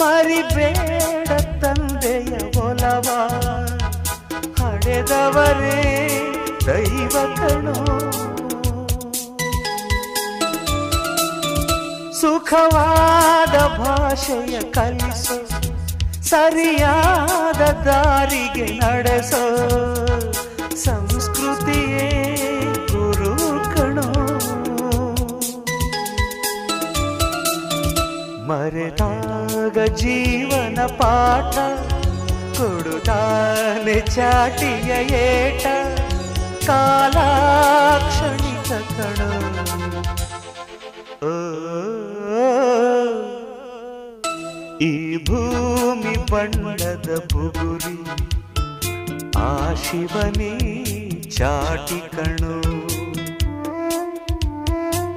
ಮರಿಬೇಡ ತಂದೆಯ ಒಲವ, ಹಡೆದವರೇ ದೈವ ಕಣೋ. ಸುಖವಾದ ಭಾಷೆಯ ಕಲಿಸೋ, ಸರಿಯಾದ ದಾರಿಗೆ ನಡೆಸೋ, ಸಂಸ್ಕೃತಿಯೇ ಗುರು ಕಣೋ. ಮರೆತಾಗ ಜೀವನ ಪಾಠ ಕೊಡುತ್ತಾನೆ ಚಾಟಿಯ ಏಟ, ಕಾಲಾಕ್ಷಣಿಕ ಕಣೋ. ಈ ಭೂಮಿ ಬಣ್ಣದ ಬುಗುರಿ, ಆ ಶಿವನೇ ಚಾಟಿ ಕಣೋ.